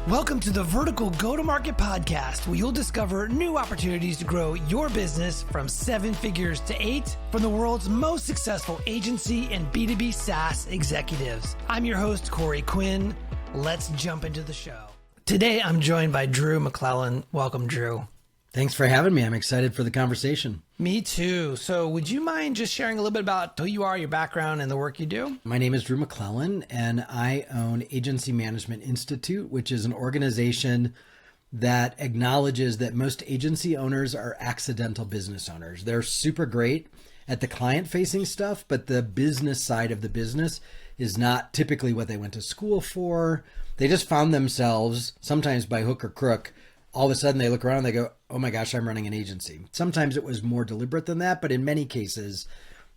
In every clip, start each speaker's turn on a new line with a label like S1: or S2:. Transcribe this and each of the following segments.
S1: Welcome to the Vertical Go-to-Market Podcast, where you'll discover new opportunities to grow your business from 7 figures to 8 from the world's most successful agency and B2B SaaS executives. I'm your host, Corey Quinn. Let's jump into the show. Today, I'm joined by Drew McLellan. Welcome, Drew.
S2: Thanks for having me. I'm excited for the conversation.
S1: Me too. So would you mind just sharing a little bit about who you are, your background, and the work you do?
S2: My name is Drew McLellan, and I own Agency Management Institute, which is an organization that acknowledges that most agency owners are accidental business owners. They're super great at the client-facing stuff, but the business side of the business is not typically what they went to school for. They just found themselves, sometimes by hook or crook, all of a sudden they look around and they go, oh my gosh, I'm running an agency. Sometimes it was more deliberate than that, but in many cases,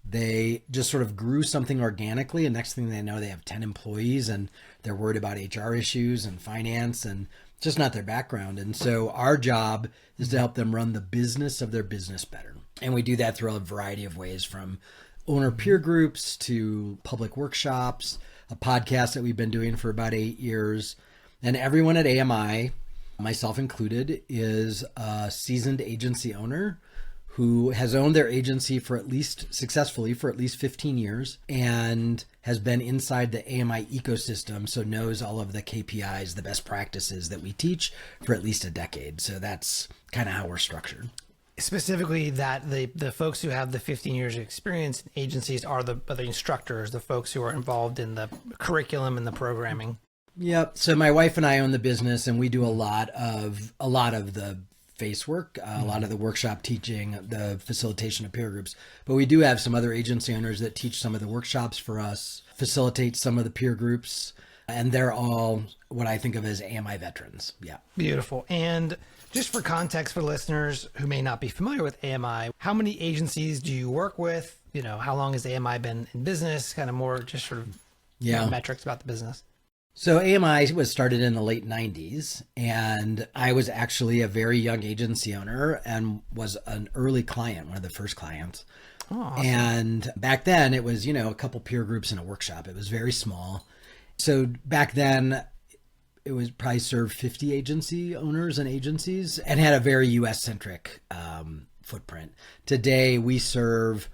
S2: they just sort of grew something organically. And next thing they know, they have 10 employees and they're worried about HR issues and finance and just not their background. And so our job is to help them run the business of their business better. And we do that through a variety of ways, from owner peer groups to public workshops, a podcast that we've been doing for about 8 years. And everyone at AMI, myself included, is a seasoned agency owner who has owned their agency successfully for at least 15 years and has been inside the AMI ecosystem, so knows all of the KPIs, the best practices that we teach for at least a decade. So that's kind of how we're structured.
S1: Specifically, that the folks who have the 15 years of experience in agencies are the instructors, the folks who are involved in the curriculum and the programming.
S2: Yep. So my wife and I own the business, and we do a lot of the face work, a lot of the workshop teaching, the facilitation of peer groups. But we do have some other agency owners that teach some of the workshops for us, facilitate some of the peer groups, and they're all what I think of as AMI veterans. Yeah.
S1: Beautiful. And just for context for listeners who may not be familiar with AMI, how many agencies do you work with? You know, how long has AMI been in business? Kind of more just sort of metrics about the business.
S2: So AMI was started in the late 90s, and I was actually a very young agency owner and was an early client, one of the first clients.
S1: Oh, awesome.
S2: And back then it was, a couple peer groups and a workshop. It was very small. So back then it was probably served 50 agency owners and agencies and had a very US centric footprint. Today we serve,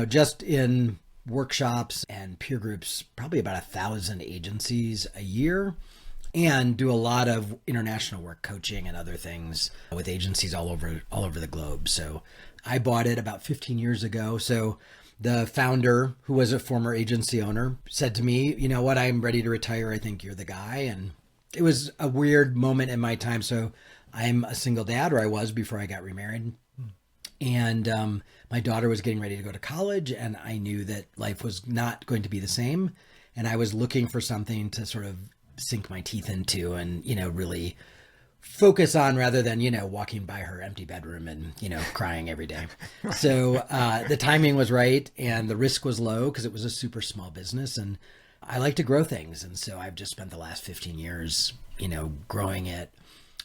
S2: just in workshops and peer groups, probably about 1,000 agencies a year, and do a lot of international work, coaching and other things with agencies all over the globe. So I bought it about 15 years ago. So the founder, who was a former agency owner, said to me, you know what, I'm ready to retire. I think you're the guy. And it was a weird moment in my time. So I'm a single dad, or I was before I got remarried. And my daughter was getting ready to go to college, and I knew that life was not going to be the same. And I was looking for something to sort of sink my teeth into and, really focus on, rather than, walking by her empty bedroom and, crying every day. So the timing was right and the risk was low because it was a super small business, and I like to grow things. And so I've just spent the last 15 years, growing it,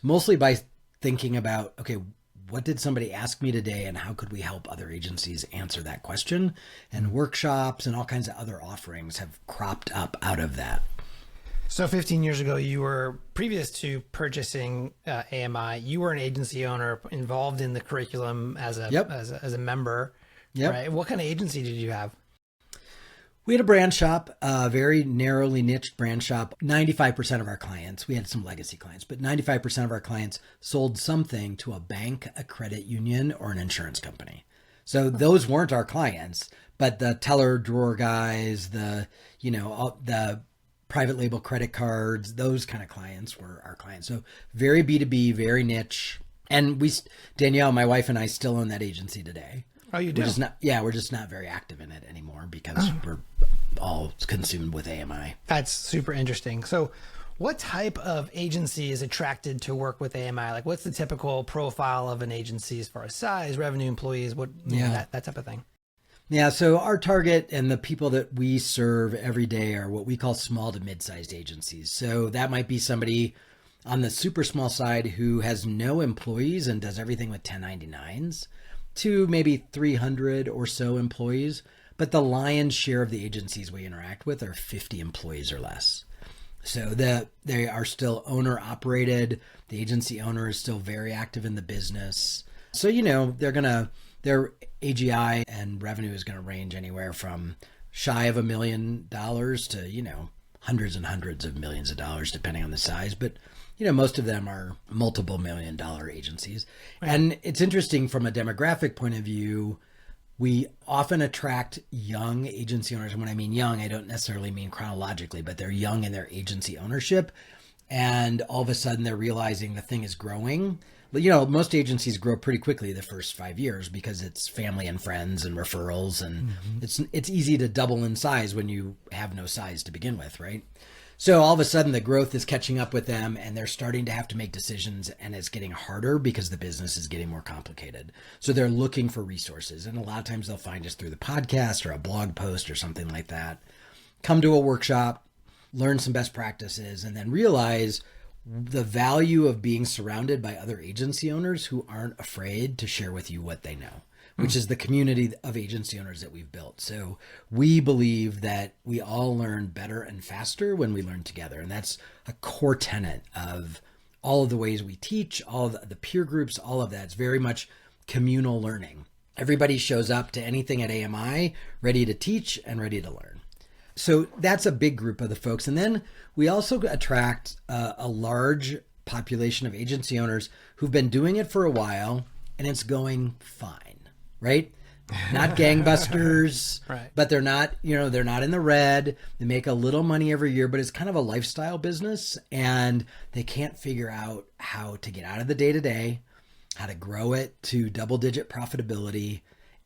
S2: mostly by thinking about, okay, what did somebody ask me today, and how could we help other agencies answer that question? And workshops and all kinds of other offerings have cropped up out of that.
S1: So 15 years ago, you were, previous to purchasing AMI, you were an agency owner involved in the curriculum as a member.
S2: Yep.
S1: Right? What kind of agency did you have?
S2: We had a brand shop, a very narrowly niched brand shop. 95% of our clients, we had some legacy clients, but 95% of our clients sold something to a bank, a credit union, or an insurance company. So those weren't our clients, but the teller drawer guys, the private label credit cards, those kind of clients were our clients. So very B2B, very niche. And Danielle, my wife, and I still own that agency today.
S1: Oh, you do?
S2: We're just not very active in it anymore because we're all consumed with AMI.
S1: That's super interesting. So what type of agency is attracted to work with AMI? Like, what's the typical profile of an agency as far as size, revenue, employees, that type of thing?
S2: Yeah. So our target and the people that we serve every day are what we call small to mid-sized agencies. So that might be somebody on the super small side who has no employees and does everything with 1099s, to maybe 300 or so employees. But the lion's share of the agencies we interact with are 50 employees or less. So they are still owner operated. The agency owner is still very active in the business. So, their AGI and revenue is going to range anywhere from shy of $1 million to, hundreds and hundreds of millions of dollars, depending on the size. But, most of them are multiple $1 million agencies. Right. And it's interesting from a demographic point of view. We often attract young agency owners. And when I mean young, I don't necessarily mean chronologically, but they're young in their agency ownership. And all of a sudden they're realizing the thing is growing. Most agencies grow pretty quickly the first 5 years because it's family and friends and referrals. And it's easy to double in size when you have no size to begin with, right? So all of a sudden the growth is catching up with them and they're starting to have to make decisions, and it's getting harder because the business is getting more complicated. So they're looking for resources. And a lot of times they'll find us through the podcast or a blog post or something like that. Come to a workshop, learn some best practices, and then realize the value of being surrounded by other agency owners who aren't afraid to share with you what they know, which is the community of agency owners that we've built. So we believe that we all learn better and faster when we learn together. And that's a core tenet of all of the ways we teach, all of the peer groups, all of that. It's very much communal learning. Everybody shows up to anything at AMI ready to teach and ready to learn. So that's a big group of the folks. And then we also attract a large population of agency owners who've been doing it for a while and it's going fine, right? Not gangbusters, right. But they're not in the red. They make a little money every year, but it's kind of a lifestyle business and they can't figure out how to get out of the day-to-day, how to grow it to double-digit profitability,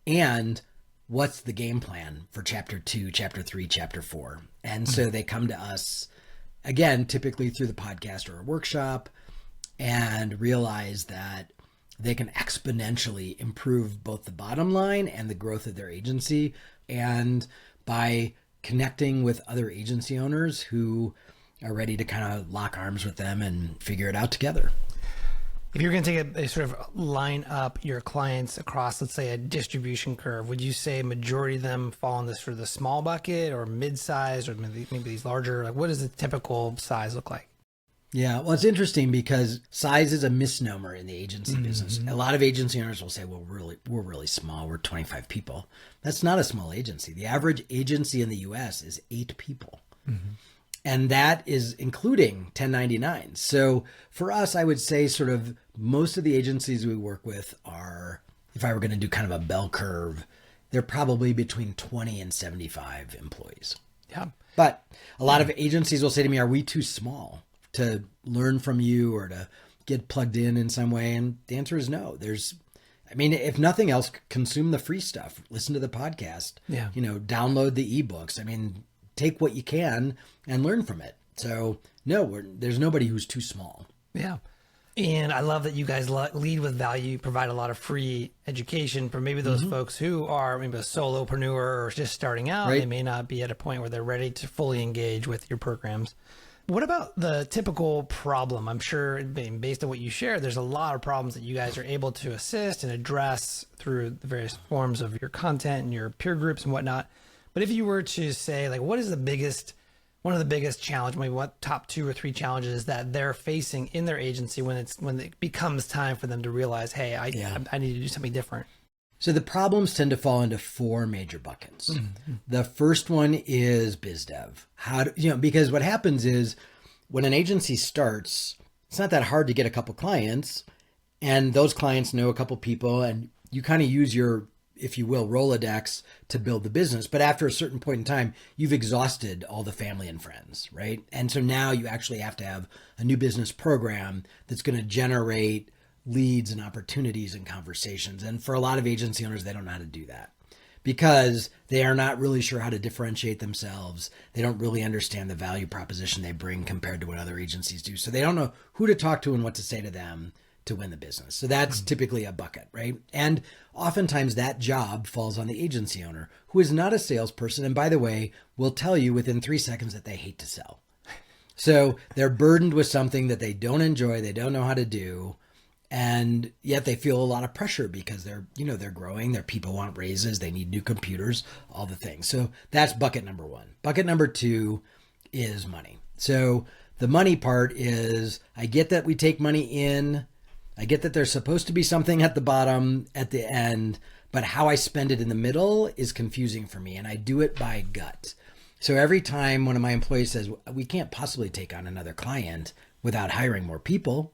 S2: and what's the game plan for chapter 2, chapter 3, chapter 4. And so they come to us, again, typically through the podcast or a workshop, and realize that they can exponentially improve both the bottom line and the growth of their agency. And by connecting with other agency owners who are ready to kind of lock arms with them and figure it out together.
S1: If you're going to take a sort of line up your clients across, let's say, a distribution curve, would you say majority of them fall in this sort of the small bucket or mid-size or maybe these larger? Like, what does the typical size look like?
S2: Yeah, well, it's interesting because size is a misnomer in the agency business. A lot of agency owners will say, well, we're really small. We're 25 people. That's not a small agency. The average agency in the U.S. is 8 people. And that is including 1099s. So for us, I would say sort of most of the agencies we work with are, if I were going to do kind of a bell curve, they're probably between 20 and 75 employees. Yeah. But a lot of agencies will say to me, are we too small to learn from you or to get plugged in some way? And the answer is no. If nothing else, consume the free stuff, listen to the podcast, download the ebooks. Take what you can and learn from it. So no, there's nobody who's too small.
S1: Yeah. And I love that you guys lead with value, provide a lot of free education for maybe those folks who are maybe a solopreneur or just starting out. Right. They may not be at a point where they're ready to fully engage with your programs. What about the typical problem? I'm sure based on what you share, there's a lot of problems that you guys are able to assist and address through the various forms of your content and your peer groups and whatnot. But if you were to say, like, what is one of the biggest challenges, maybe what top 2 or 3 challenges that they're facing in their agency when it becomes time for them to realize, hey, I need to do something different?
S2: So the problems tend to fall into 4 major buckets. The first one is biz dev. Because what happens is when an agency starts, it's not that hard to get a couple clients, and those clients know a couple people, and you kind of use your, if you will, Rolodex to build the business. But after a certain point in time, you've exhausted all the family and friends, right? And so now you actually have to have a new business program that's going to generate leads and opportunities and conversations. And for a lot of agency owners, they don't know how to do that because they are not really sure how to differentiate themselves. They don't really understand the value proposition they bring compared to what other agencies do. So they don't know who to talk to and what to say to them to win the business. So that's typically a bucket, right? And oftentimes that job falls on the agency owner who is not a salesperson. And by the way, will tell you within 3 seconds that they hate to sell. So they're burdened with something that they don't enjoy. They don't know how to do. And yet they feel a lot of pressure because they're growing, their people want raises, they need new computers, all the things. So that's bucket number 1. Bucket number 2 is money. So the money part is, I get that we take money in. I get that there's supposed to be something at the bottom, at the end, but how I spend it in the middle is confusing for me. And I do it by gut. So every time one of my employees says, we can't possibly take on another client without hiring more people,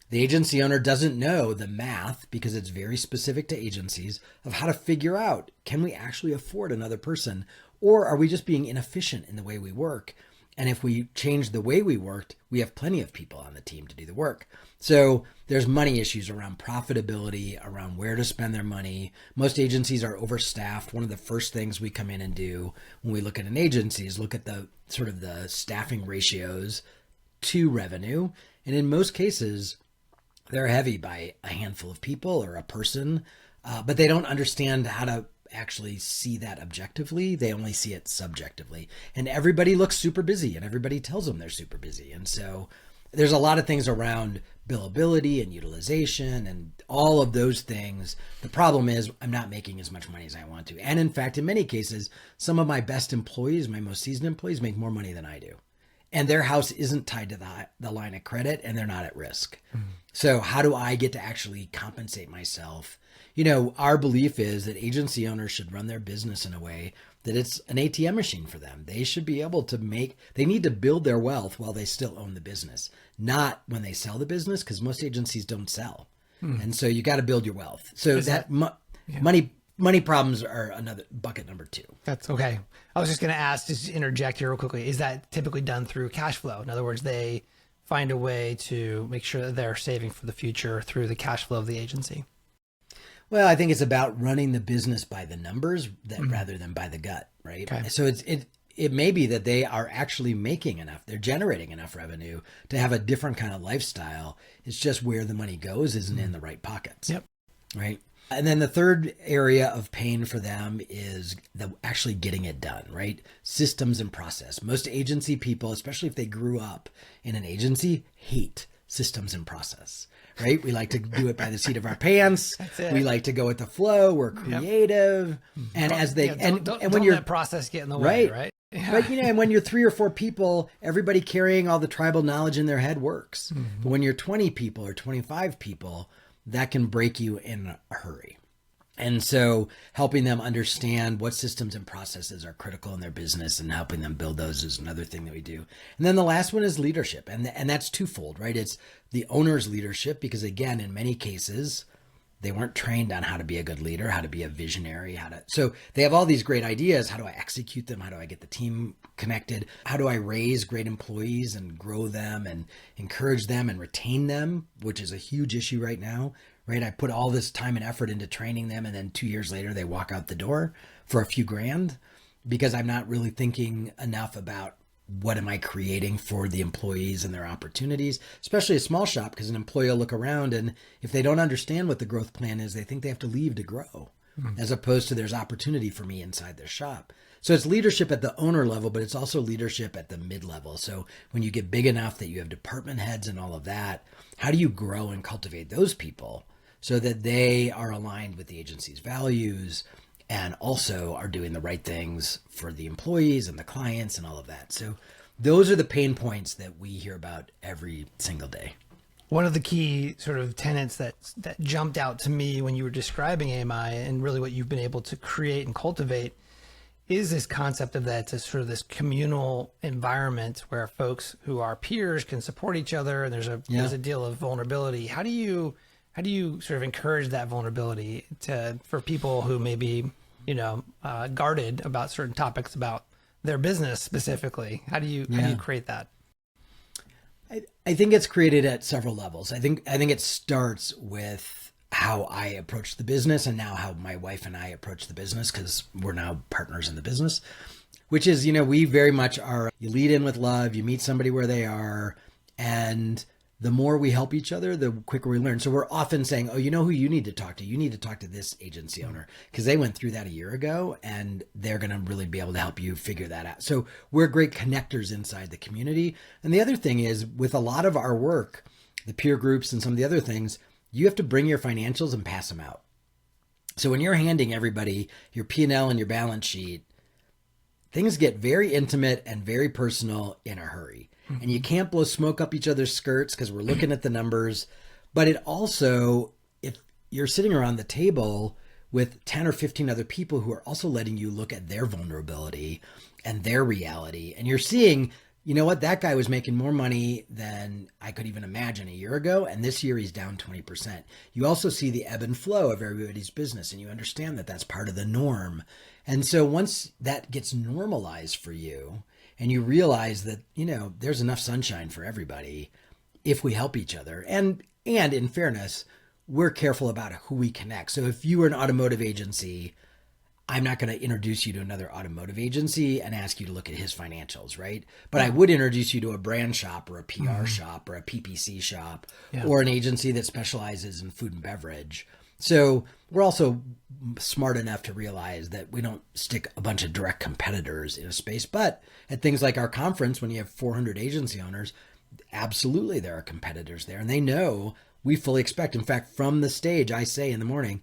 S2: the agency owner doesn't know the math, because it's very specific to agencies, of how to figure out, can we actually afford another person? Or are we just being inefficient in the way we work? And if we change the way we worked, we have plenty of people on the team to do the work. So there's money issues around profitability, around where to spend their money. Most agencies are overstaffed. One of the first things we come in and do when we look at an agency is look at the sort of the staffing ratios to revenue. And in most cases, they're heavy by a handful of people or a person, but they don't understand how to actually see that objectively. They only see it subjectively. And everybody looks super busy and everybody tells them they're super busy. And so there's a lot of things around billability and utilization and all of those things. The problem is I'm not making as much money as I want to. And in fact, in many cases, some of my best employees, my most seasoned employees, make more money than I do. And their house isn't tied to the line of credit and they're not at risk. Mm-hmm. So how do I get to actually compensate myself? You know, our belief is that agency owners should run their business in a way that it's an ATM machine for them. They should be able to they need to build their wealth while they still own the business, not when they sell the business, because most agencies don't sell. Hmm. And so you got to build your wealth. So money problems are another bucket number 2.
S1: That's okay. I was just going to ask, just interject here real quickly. Is that typically done through cash flow? In other words, they find a way to make sure that they're saving for the future through the cash flow of the agency?
S2: Well, I think it's about running the business by the numbers rather than by the gut, right? Okay. So it may be that they are actually making enough, they're generating enough revenue to have a different kind of lifestyle. It's just where the money goes isn't in the right pockets. Yep. Right. And then the third area of pain for them is actually getting it done, right? Systems and process. Most agency people, especially if they grew up in an agency, hate systems and process, right? We like to do it by the seat of our pants. We like to go with the flow. We're creative. Yep. And as they, and when you're
S1: that process get in the way, right?
S2: Yeah. But, you know, and when you're 3 or 4 people, everybody carrying all the tribal knowledge in their head works. Mm-hmm. But when you're 20 people or 25 people, that can break you in a hurry. And so helping them understand what systems and processes are critical in their business and helping them build those is another thing that we do. And then the last one is leadership. And that's twofold, right? It's the owner's leadership, because again, in many cases, they weren't trained on how to be a good leader, how to be a visionary, so they have all these great ideas. How do I execute them? How do I get the team connected? How do I raise great employees and grow them and encourage them and retain them, which is a huge issue right now, right? I put all this time and effort into training them, and then 2 years later, they walk out the door for a few grand because I'm not really thinking enough about what am I creating for the employees and their opportunities, especially a small shop, because an employee will look around and if they don't understand what the growth plan is, they think they have to leave to grow, as opposed to there's opportunity for me inside their shop. So it's leadership at the owner level, but it's also leadership at the mid-level. So when you get big enough that you have department heads and all of that, how do you grow and cultivate those people so that they are aligned with the agency's values and also are doing the right things for the employees and the clients and all of that? So those are the pain points that we hear about every single day.
S1: One of the key sort of tenets that jumped out to me when you were describing AMI and really what you've been able to create and cultivate is this concept of that, it's sort of this communal environment where folks who are peers can support each other, and there's a deal of vulnerability. How do you sort of encourage that vulnerability for people who may be, guarded about certain topics about their business specifically? How do you create that?
S2: I think it's created at several levels. I think it starts with how I approach the business, and now how my wife and I approach the business, because we're now partners in the business, which is, we very much are, you lead in with love, you meet somebody where they are, and the more we help each other, the quicker we learn. So we're often saying, oh, you know who you need to talk to? You need to talk to this agency owner, because they went through that a year ago and they're going to really be able to help you figure that out. So we're great connectors inside the community. And the other thing is, with a lot of our work, the peer groups and some of the other things, you have to bring your financials and pass them out. So when you're handing everybody your P&L and your balance sheet, things get very intimate and very personal in a hurry. And you can't blow smoke up each other's skirts because we're looking at the numbers. But it also, if you're sitting around the table with 10 or 15 other people who are also letting you look at their vulnerability and their reality, and you're seeing, you know what, that guy was making more money than I could even imagine a year ago, and this year he's down 20%. You also see the ebb and flow of everybody's business, and you understand that that's part of the norm. And so once that gets normalized for you, and you realize that, you know, there's enough sunshine for everybody if we help each other. And in fairness, we're careful about who we connect. So if you were an automotive agency, I'm not going to introduce you to another automotive agency and ask you to look at his financials, right? But I would introduce you to a brand shop or a PR shop or a PPC shop or an agency that specializes in food and beverage. So we're also smart enough to realize that we don't stick a bunch of direct competitors in a space. But at things like our conference, when you have 400 agency owners, absolutely there are competitors there. And they know we fully expect. In fact, from the stage, I say in the morning,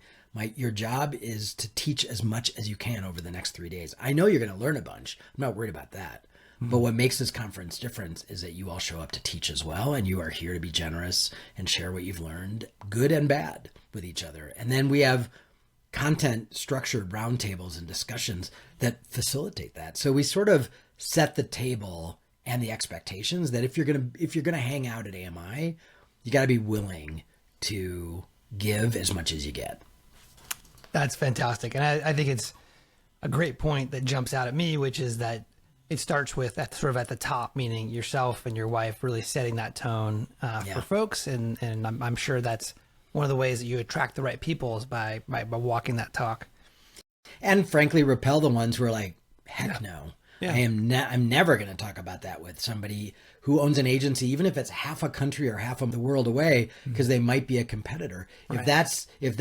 S2: your job is to teach as much as you can over the next 3 days. I know you're going to learn a bunch. I'm not worried about that. But what makes this conference different is that you all show up to teach as well, and you are here to be generous and share what you've learned, good and bad, with each other. And then we have content structured roundtables and discussions that facilitate that. So we sort of set the table and the expectations that if you're gonna hang out at AMI, you got to be willing to give as much as you get.
S1: That's fantastic. And I think it's a great point that jumps out at me, which is that it starts with at the top, meaning yourself and your wife really setting that tone for folks. And I'm sure that's one of the ways that you attract the right people is by walking that talk.
S2: And frankly, repel the ones who are like, heck no. Yeah. I'm never going to talk about that with somebody who owns an agency, even if it's half a country or half of the world away, because they might be a competitor. Right. If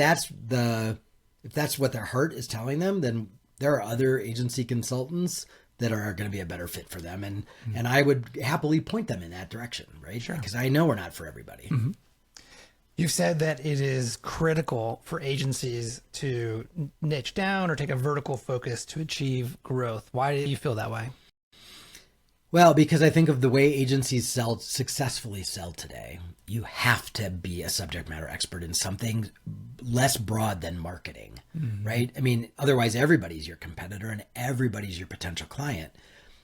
S2: that's what their heart is telling them, then there are other agency consultants that are going to be a better fit for them. And I would happily point them in that direction, right? Sure. Because I know we're not for everybody.
S1: Mm-hmm. You've said that it is critical for agencies to niche down or take a vertical focus to achieve growth. Why do you feel that way?
S2: Well, because I think of the way agencies successfully sell today, you have to be a subject matter expert in something less broad than marketing, right? I mean, otherwise everybody's your competitor and everybody's your potential client.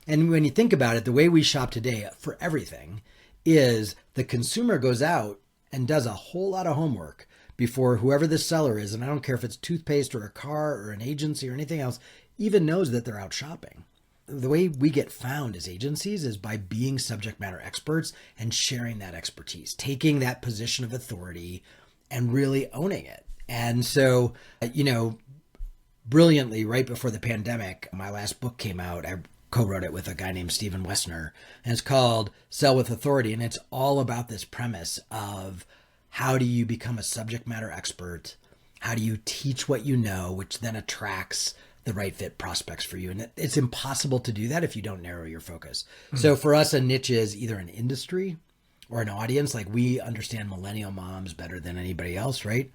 S2: And when you think about it, the way we shop today for everything is the consumer goes out and does a whole lot of homework before whoever the seller is, and I don't care if it's toothpaste or a car or an agency or anything else, even knows that they're out shopping. The way we get found as agencies is by being subject matter experts and sharing that expertise, taking that position of authority and really owning it. And so, brilliantly, right before the pandemic, my last book came out. I co-wrote it with a guy named Stephen Wessner, and it's called Sell with Authority. And it's all about this premise of how do you become a subject matter expert? How do you teach what you know, which then attracts the right fit prospects for you? And it's impossible to do that if you don't narrow your focus. So for us, a niche is either an industry or an audience. Like we understand millennial moms better than anybody else, right?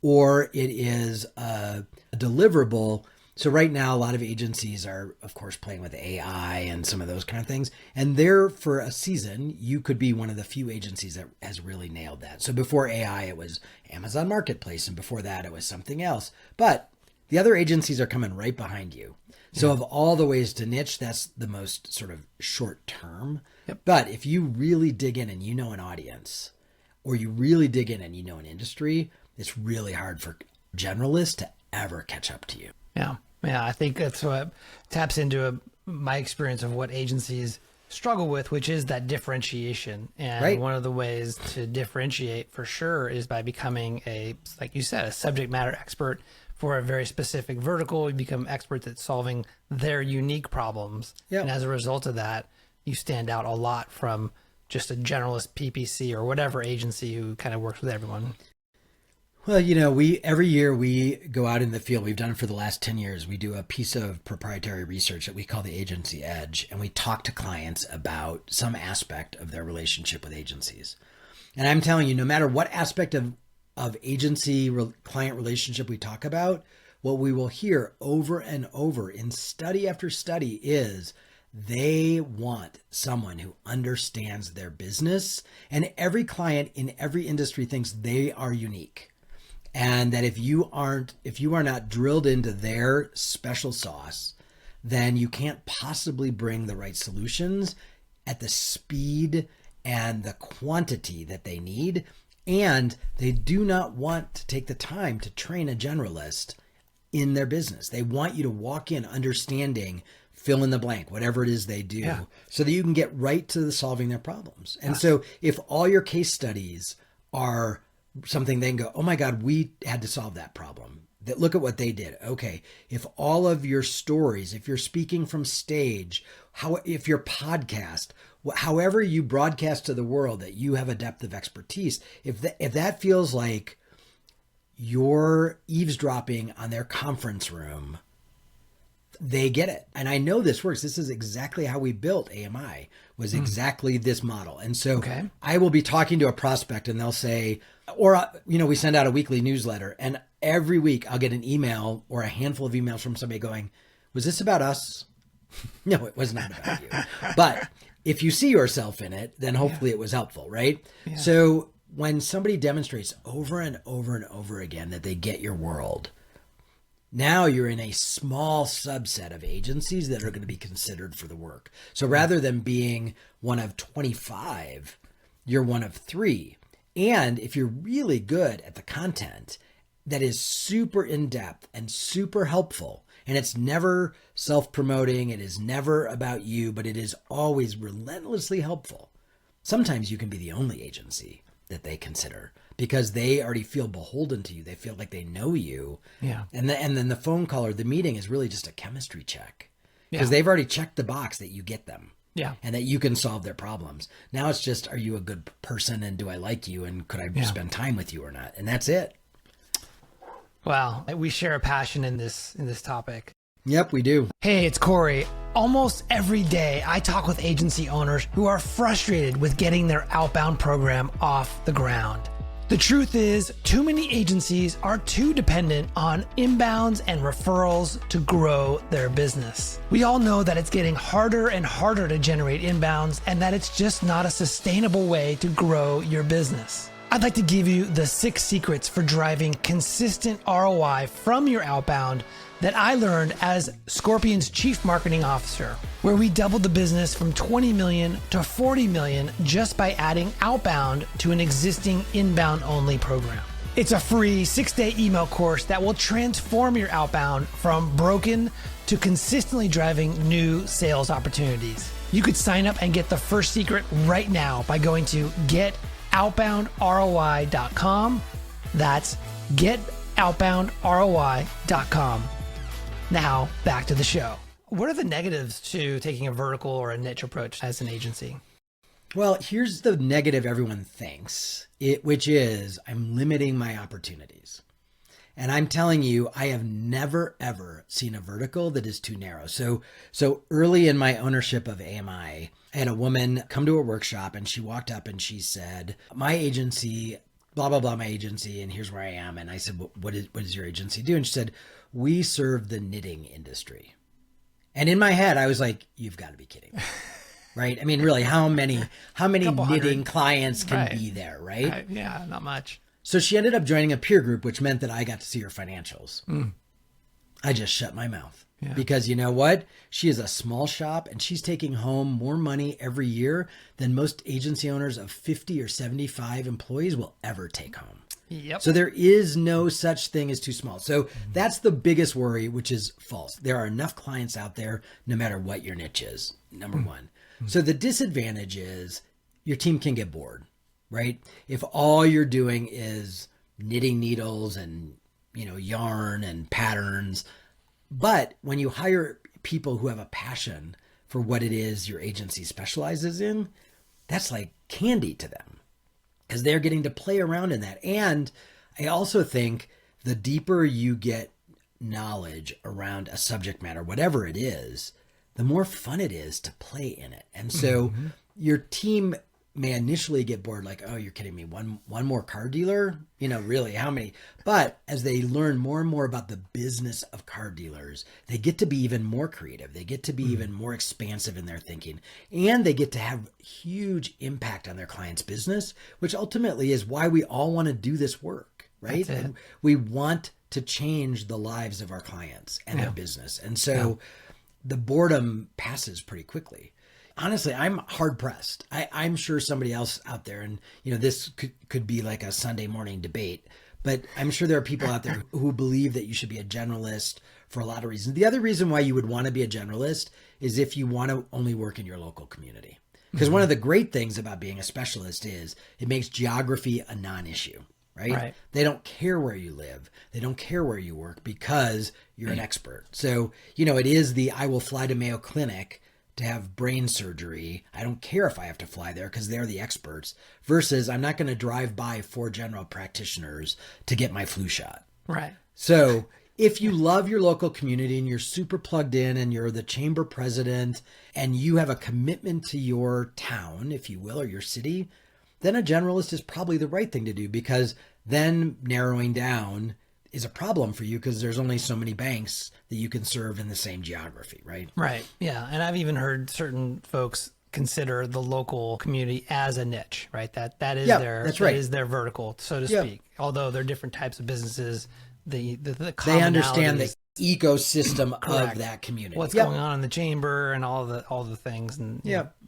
S2: Or it is a deliverable. So right now, a lot of agencies are, of course, playing with AI and some of those kind of things. And there, for a season, you could be one of the few agencies that has really nailed that. So before AI, it was Amazon Marketplace. And before that, it was something else. But the other agencies are coming right behind you. So of all the ways to niche, that's the most sort of short term. Yep. But if you really dig in and you know an audience, or you really dig in and you know an industry, it's really hard for generalists to ever catch up to you.
S1: Yeah. I think that's what taps into my experience of what agencies struggle with, which is that differentiation. And one of the ways to differentiate for sure is by becoming like you said, a subject matter expert for a very specific vertical. You become experts at solving their unique problems. Yep. And as a result of that, you stand out a lot from just a generalist PPC or whatever agency who kind of works with everyone.
S2: Well, every year we go out in the field. We've done it for the last 10 years. We do a piece of proprietary research that we call the Agency Edge, and we talk to clients about some aspect of their relationship with agencies. And I'm telling you, no matter what aspect of agency client relationship we talk about, what we will hear over and over in study after study is they want someone who understands their business. And every client in every industry thinks they are unique. And that if you are not drilled into their special sauce, then you can't possibly bring the right solutions at the speed and the quantity that they need. And they do not want to take the time to train a generalist in their business. They want you to walk in understanding, fill in the blank, whatever it is they do, so that you can get right to solving their problems. And so if all your case studies are something they can go, oh my God, we had to solve that problem. That look at what they did. Okay, if all of your stories, if you're speaking from stage, if your podcast, however you broadcast to the world that you have a depth of expertise, if that feels like you're eavesdropping on their conference room, they get it. And I know this works. This is exactly how we built AMI, was exactly this model. And so I will be talking to a prospect and they'll say, or, we send out a weekly newsletter, and every week I'll get an email or a handful of emails from somebody going, was this about us? No, it was not about you. But if you see yourself in it, then hopefully it was helpful, right? Yeah. So when somebody demonstrates over and over and over again that they get your world, now you're in a small subset of agencies that are going to be considered for the work. So rather than being one of 25, you're one of 3. And if you're really good at the content that is super in-depth and super helpful, and it's never self-promoting, it is never about you, but it is always relentlessly helpful, sometimes you can be the only agency that they consider because they already feel beholden to you. They feel like they know you. Yeah. And then the phone call or the meeting is really just a chemistry check because they've already checked the box that you get them. Yeah. And that you can solve their problems. Now it's just, are you a good person and do I like you and could I spend time with you or not? And that's it.
S1: Wow. We share a passion in this topic.
S2: Yep, we do.
S1: Hey, it's Corey. Almost every day I talk with agency owners who are frustrated with getting their outbound program off the ground. The truth is, too many agencies are too dependent on inbounds and referrals to grow their business. We all know that it's getting harder and harder to generate inbounds and that it's just not a sustainable way to grow your business. I'd like to give you the 6 secrets for driving consistent ROI from your outbound that I learned as Scorpion's Chief Marketing Officer, where we doubled the business from 20 million to 40 million just by adding outbound to an existing inbound only program. It's a free 6-day email course that will transform your outbound from broken to consistently driving new sales opportunities. You could sign up and get the first secret right now by going to getoutboundroi.com. That's getoutboundroi.com. Now, back to the show. What are the negatives to taking a vertical or a niche approach as an agency?
S2: Well, here's the negative everyone thinks, which is I'm limiting my opportunities. And I'm telling you, I have never, ever seen a vertical that is too narrow. So early in my ownership of AMI, I had a woman come to a workshop and she walked up and she said, my agency, blah, blah, blah, my agency, and here's where I am. And I said, what does your agency do? And she said, we serve the knitting industry. And in my head, I was like, you've got to be kidding me. Right? I mean, really, how many knitting clients can be there, right?
S1: Yeah, not much.
S2: So she ended up joining a peer group, which meant that I got to see her financials. I just shut my mouth because you know what? She is a small shop and she's taking home more money every year than most agency owners of 50 or 75 employees will ever take home. Yep. So there is no such thing as too small. So that's the biggest worry, which is false. There are enough clients out there, no matter what your niche is, number one. So the disadvantage is your team can get bored, right? If all you're doing is knitting needles and, yarn and patterns. But when you hire people who have a passion for what it is your agency specializes in, that's like candy to them, because they're getting to play around in that. And I also think the deeper you get knowledge around a subject matter, whatever it is, the more fun it is to play in it. And so your team may initially get bored, like, oh, you're kidding me. One more car dealer? Really, how many? But as they learn more and more about the business of car dealers, they get to be even more creative. They get to be even more expansive in their thinking, and they get to have huge impact on their client's business, which ultimately is why we all want to do this work, right? And we want to change the lives of our clients and their business. And so the boredom passes pretty quickly. Honestly, I'm hard pressed. I'm sure somebody else out there, and this could be like a Sunday morning debate, but I'm sure there are people out there who believe that you should be a generalist for a lot of reasons. The other reason why you would want to be a generalist is if you want to only work in your local community. Because one of the great things about being a specialist is it makes geography a non-issue, right? They don't care where you live. They don't care where you work because you're an expert. So, it is I will fly to Mayo Clinic to have brain surgery. I don't care if I have to fly there because they're the experts, versus I'm not going to drive by 4 general practitioners to get my flu shot.
S1: Right.
S2: So if you love your local community and you're super plugged in and you're the chamber president and you have a commitment to your town, if you will, or your city, then a generalist is probably the right thing to do, because then narrowing down is a problem for you because there's only so many banks that you can serve in the same geography, right?
S1: Right. Yeah. And I've even heard certain folks consider the local community as a niche, right? That is their vertical, so to speak. Although they're different types of businesses, the
S2: they understand the ecosystem of that community.
S1: What's going on in the chamber and all the things, and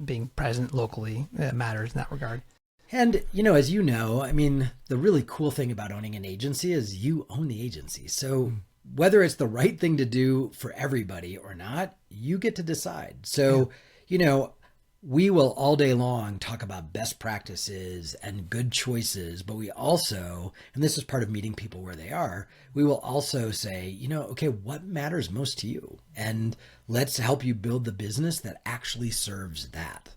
S1: being present locally matters in that regard.
S2: And, as you know, I mean, the really cool thing about owning an agency is you own the agency. So whether it's the right thing to do for everybody or not, you get to decide. So, we will all day long talk about best practices and good choices, but we also, and this is part of meeting people where they are, we will also say, okay, what matters most to you? And let's help you build the business that actually serves that.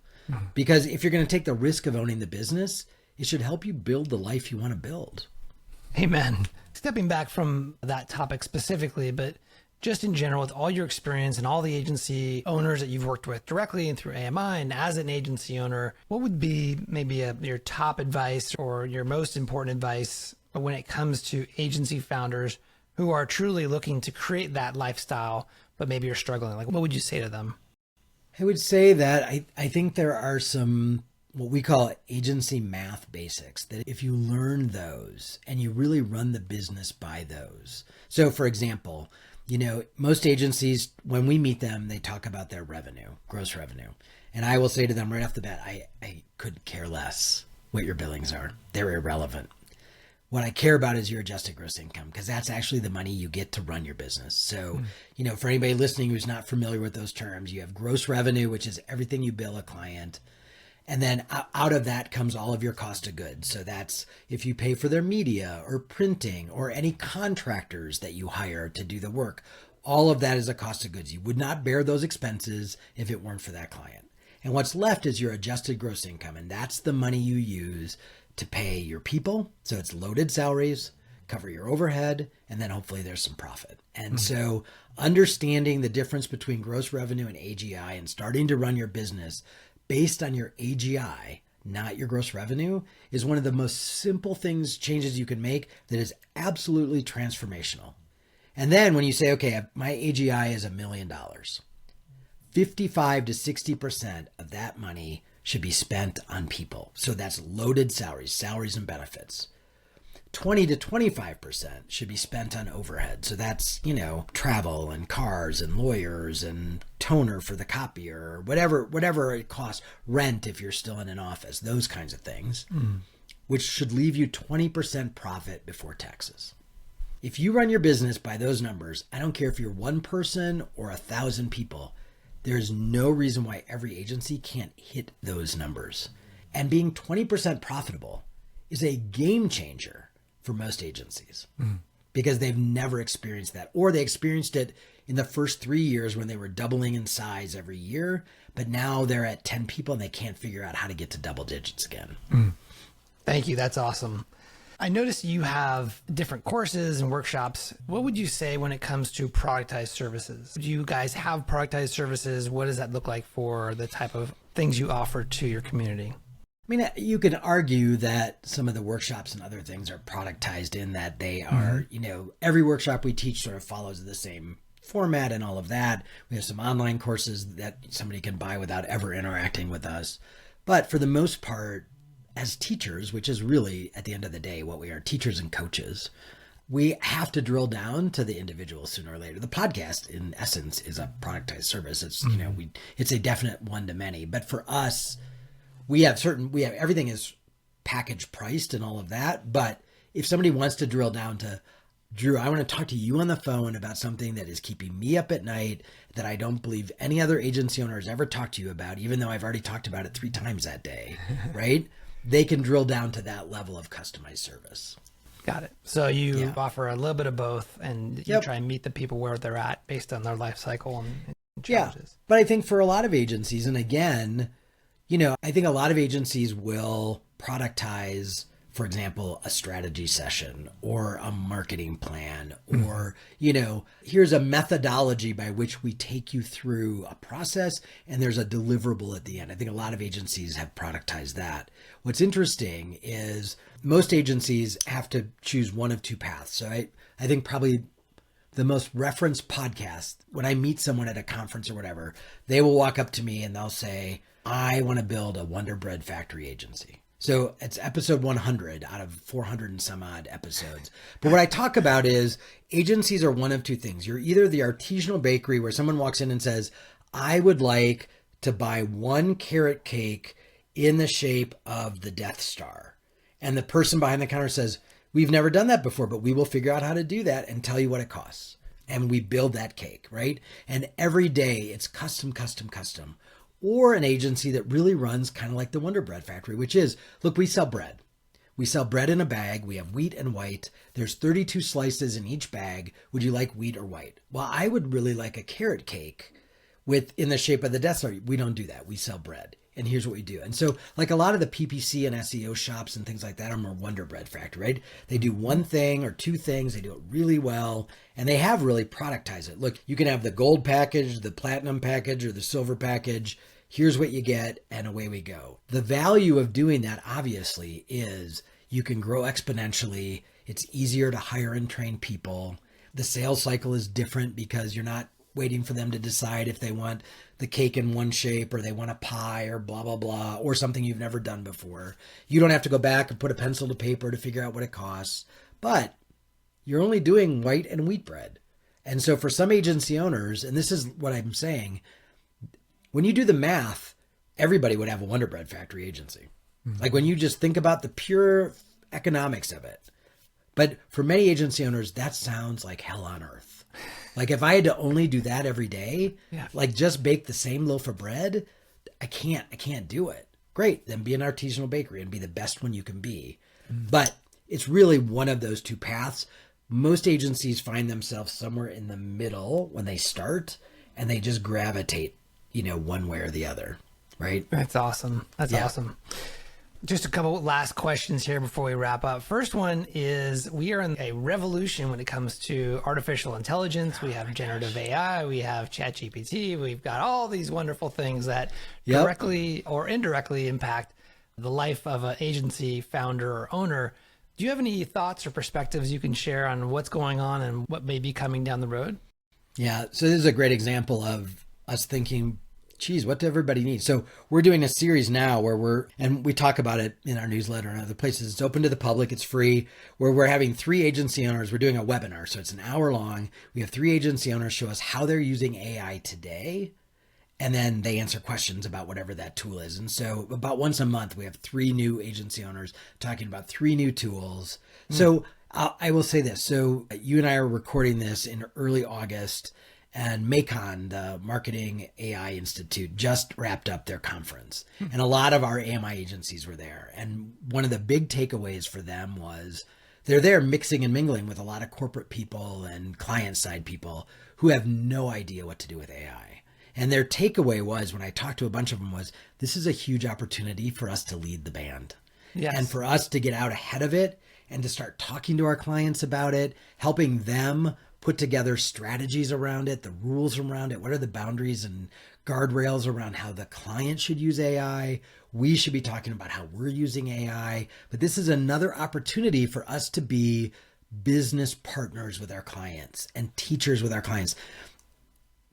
S2: Because if you're going to take the risk of owning the business, it should help you build the life you want to build.
S1: Amen. Stepping back from that topic specifically, but just in general, with all your experience and all the agency owners that you've worked with directly and through AMI and as an agency owner, what would be maybe your top advice or your most important advice when it comes to agency founders who are truly looking to create that lifestyle, but maybe you're struggling? Like, what would you say to them?
S2: I would say that I think there are some what we call agency math basics, that if you learn those and you really run the business by those. So for example, most agencies, when we meet them, they talk about their revenue, gross revenue. And I will say to them right off the bat, I couldn't care less what your billings are. They're irrelevant. What I care about is your adjusted gross income, because that's actually the money you get to run your business. So, for anybody listening who's not familiar with those terms, you have gross revenue, which is everything you bill a client. And then out of that comes all of your cost of goods. So that's if you pay for their media or printing or any contractors that you hire to do the work, all of that is a cost of goods. You would not bear those expenses if it weren't for that client. And what's left is your adjusted gross income. And that's the money you use to pay your people. So it's loaded salaries, cover your overhead, and then hopefully there's some profit. And so understanding the difference between gross revenue and AGI and starting to run your business based on your AGI, not your gross revenue, is one of the most simple changes you can make that is absolutely transformational. And then when you say, okay, my AGI is $1 million, 55 to 60% of that money should be spent on people. So that's loaded salaries and benefits. 20 to 25% should be spent on overhead. So that's, travel and cars and lawyers and toner for the copier, or whatever it costs, rent if you're still in an office, those kinds of things, which should leave you 20% profit before taxes. If you run your business by those numbers, I don't care if you're one person or 1,000 people, there's no reason why every agency can't hit those numbers. And being 20% profitable is a game changer for most agencies because they've never experienced that, or they experienced it in the first 3 years when they were doubling in size every year, but now they're at 10 people and they can't figure out how to get to double digits again.
S1: Thank you. That's awesome. I noticed you have different courses and workshops. What would you say when it comes to productized services? Do you guys have productized services? What does that look like for the type of things you offer to your community?
S2: I mean, you can argue that some of the workshops and other things are productized in that they are, every workshop we teach sort of follows the same format and all of that. We have some online courses that somebody can buy without ever interacting with us. But for the most part, as teachers, which is really at the end of the day what we are, teachers and coaches, we have to drill down to the individual sooner or later. The podcast, in essence, is a productized service. It's it's a definite one to many. But for us, we have everything is package priced and all of that. But if somebody wants to drill down to, Drew, I want to talk to you on the phone about something that is keeping me up at night that I don't believe any other agency owner has ever talked to you about, even though I've already talked about it 3 times that day, right? They can drill down to that level of customized service.
S1: Got it. So you offer a little bit of both, and you try and meet the people where they're at based on their life cycle and challenges. Yeah.
S2: But I think for a lot of agencies, and again, I think a lot of agencies will productize, for example, a strategy session or a marketing plan, or, here's a methodology by which we take you through a process and there's a deliverable at the end. I think a lot of agencies have productized that. What's interesting is most agencies have to choose one of 2 paths. So I think probably the most referenced podcast, when I meet someone at a conference or whatever, they will walk up to me and they'll say, I want to build a Wonder Bread Factory agency. So it's episode 100 out of 400 and some odd episodes. But what I talk about is agencies are one of 2 things. You're either the artisanal bakery where someone walks in and says, I would like to buy 1 carrot cake in the shape of the Death Star. And the person behind the counter says, we've never done that before, but we will figure out how to do that and tell you what it costs. And we build that cake, right? And every day it's custom. Or an agency that really runs kind of like the Wonder Bread Factory, which is, look, we sell bread. We sell bread in a bag. We have wheat and white. There's 32 slices in each bag. Would you like wheat or white? Well, I would really like a carrot cake in the shape of the Death Star. We don't do that. We sell bread. And here's what we do. And so like a lot of the PPC and SEO shops and things like that are more Wonder Bread Factory, right? They do 1 thing or 2 things. They do it really well. And they have really productized it. Look, you can have the gold package, the platinum package, or the silver package. Here's what you get, and away we go. The value of doing that, obviously, is you can grow exponentially. It's easier to hire and train people. The sales cycle is different because you're not waiting for them to decide if they want the cake in one shape or they want a pie or blah, blah, blah, or something you've never done before. You don't have to go back and put a pencil to paper to figure out what it costs, but you're only doing white and wheat bread. And so for some agency owners, and this is what I'm saying, when you do the math, everybody would have a Wonder Bread Factory agency. Like when you just think about the pure economics of it. But for many agency owners, that sounds like hell on earth. Like if I had to only do that every day, like just bake the same loaf of bread, I can't do it. Great. Then be an artisanal bakery and be the best one you can be. But it's really one of those 2 paths. Most agencies find themselves somewhere in the middle when they start, and they just gravitate, one way or the other. Right.
S1: That's awesome. That's awesome. Just a couple last questions here before we wrap up. First one is, we are in a revolution when it comes to artificial intelligence. We have generative AI, we have ChatGPT, we've got all these wonderful things that directly or indirectly impact the life of an agency founder or owner. Do you have any thoughts or perspectives you can share on what's going on and what may be coming down the road?
S2: Yeah. So this is a great example of us thinking, geez, what do everybody need? So we're doing a series now where we talk about it in our newsletter and other places. It's open to the public. It's free, where we're having 3 agency owners. We're doing a webinar. So it's an hour long. We have 3 agency owners show us how they're using AI today. And then they answer questions about whatever that tool is. And so about once a month, we have 3 new agency owners talking about 3 new tools. So I will say this. So you and I are recording this in early August. And Macon, the Marketing AI Institute, just wrapped up their conference. And a lot of our AMI agencies were there. And one of the big takeaways for them was they're there mixing and mingling with a lot of corporate people and client side people who have no idea what to do with AI. And their takeaway was, when I talked to a bunch of them, was this is a huge opportunity for us to lead the band. Yes. And for us to get out ahead of it and to start talking to our clients about it, helping them put together strategies around it, the rules around it, what are the boundaries and guardrails around how the client should use AI. We should be talking about how we're using AI. But this is another opportunity for us to be business partners with our clients and teachers with our clients.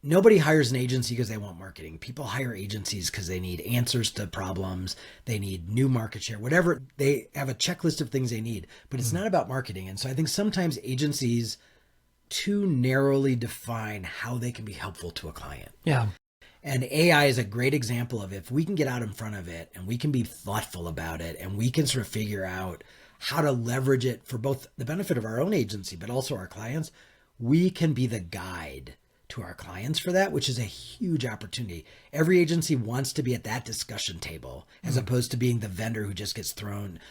S2: Nobody hires an agency because they want marketing. People hire agencies because they need answers to problems. They need new market share, whatever. They have a checklist of things they need, but it's not about marketing. And so I think sometimes agencies too narrowly define how they can be helpful to a client.
S1: Yeah.
S2: And AI is a great example of if we can get out in front of it and we can be thoughtful about it and we can sort of figure out how to leverage it for both the benefit of our own agency, but also our clients, we can be the guide to our clients for that, which is a huge opportunity. Every agency wants to be at that discussion table as opposed to being the vendor who just gets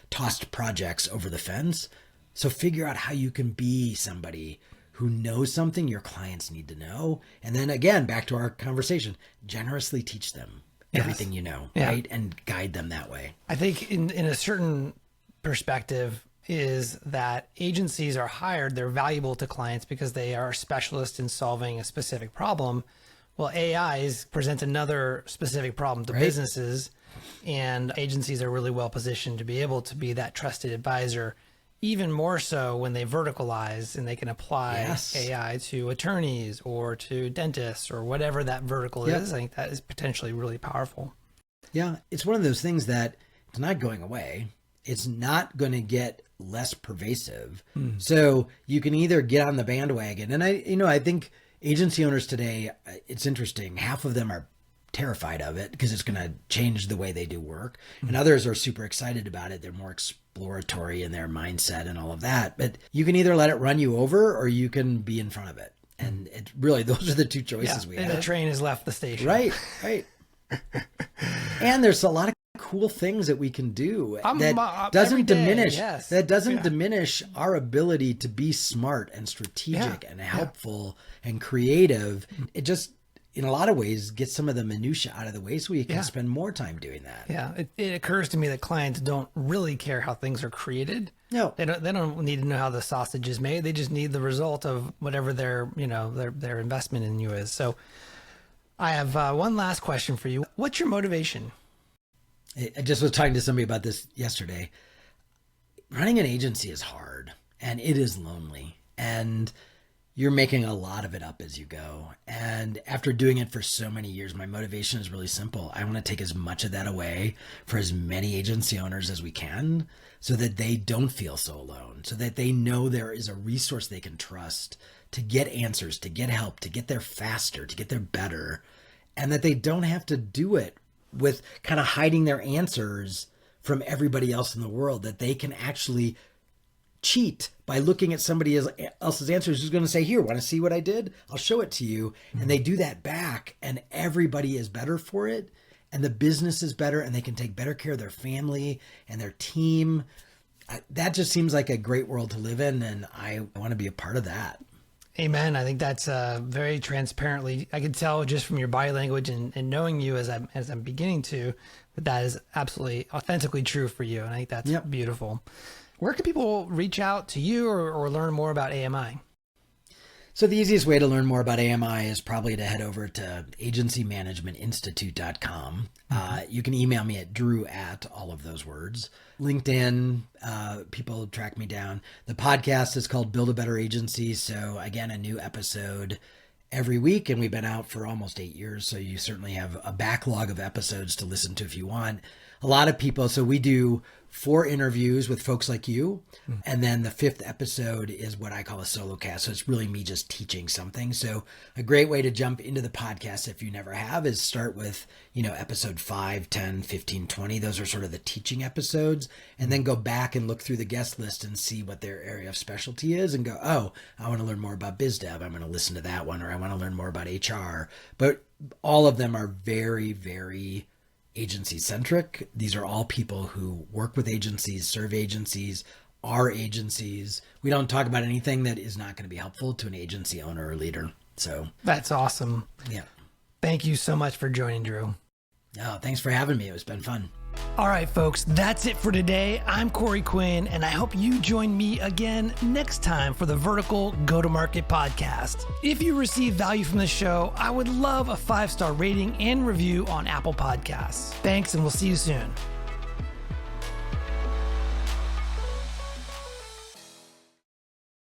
S2: tossed projects over the fence. So figure out how you can be somebody who knows something your clients need to know. And then again, back to our conversation, generously teach them everything you know, right? And guide them that way.
S1: I think in a certain perspective is that agencies are hired, they're valuable to clients because they are specialists in solving a specific problem. Well, AIs present another specific problem to businesses, and agencies are really well positioned to be able to be that trusted advisor, even more so when they verticalize and they can apply AI to attorneys or to dentists or whatever that vertical is. I think that is potentially really powerful.
S2: Yeah, it's one of those things that it's not going away. It's not going to get less pervasive. So you can either get on the bandwagon. And I think agency owners today, it's interesting. Half of them are terrified of it because it's going to change the way they do work. And others are super excited about it. They're more exploratory in their mindset and all of that. But you can either let it run you over or you can be in front of it. And it really, those are the two choices we have.
S1: And the train has left the station.
S2: Right. And there's a lot of cool things that we can do that doesn't diminish our ability to be smart and strategic and helpful and creative. It just, in a lot of ways, gets some of the minutia out of the way so we can spend more time doing that.
S1: Yeah. It occurs to me that clients don't really care how things are created.
S2: No,
S1: they don't need to know how the sausage is made. They just need the result of whatever their investment in you is. So I have one last question for you. What's your motivation?
S2: I just was talking to somebody about this yesterday. Running an agency is hard and it is lonely and you're making a lot of it up as you go. And after doing it for so many years, my motivation is really simple. I want to take as much of that away for as many agency owners as we can so that they don't feel so alone, so that they know there is a resource they can trust to get answers, to get help, to get there faster, to get there better, and that they don't have to do it with kind of hiding their answers from everybody else in the world, that they can actually cheat by looking at somebody else's answers who's going to say, here, want to see what I did? I'll show it to you. And they do that back and everybody is better for it. And the business is better and they can take better care of their family and their team. That just seems like a great world to live in. And I want to be a part of that.
S1: Amen. I think that's very transparently. I could tell just from your body language and knowing you as I'm beginning to, that is absolutely authentically true for you. And I think that's beautiful. Where can people reach out to you or learn more about AMI?
S2: So the easiest way to learn more about AMI is probably to head over to agencymanagementinstitute.com. You can email me at Drew at all of those words. LinkedIn, people track me down. The podcast is called Build a Better Agency. So again, a new episode every week, and we've been out for almost 8 years. So you certainly have a backlog of episodes to listen to if you want. A lot of people, so we do 4 interviews with folks like you. And then the 5th episode is what I call a solo cast. So it's really me just teaching something. So a great way to jump into the podcast, if you never have, is start with, episode 5, 10, 15, 20. Those are sort of the teaching episodes. And then go back and look through the guest list and see what their area of specialty is and go, oh, I want to learn more about biz dev. I'm going to listen to that one, or I want to learn more about HR. But all of them are very, very agency centric. These are all people who work with agencies, serve agencies, are agencies. We don't talk about anything that is not going to be helpful to an agency owner or leader. So
S1: that's awesome.
S2: Yeah.
S1: Thank you so much for joining, Drew.
S2: Oh, thanks for having me. It's been fun.
S1: All right, folks, that's it for today. I'm Corey Quinn, and I hope you join me again next time for the Vertical Go-to-Market Podcast. If you receive value from this show, I would love a 5-star rating and review on Apple Podcasts. Thanks, and we'll see you soon.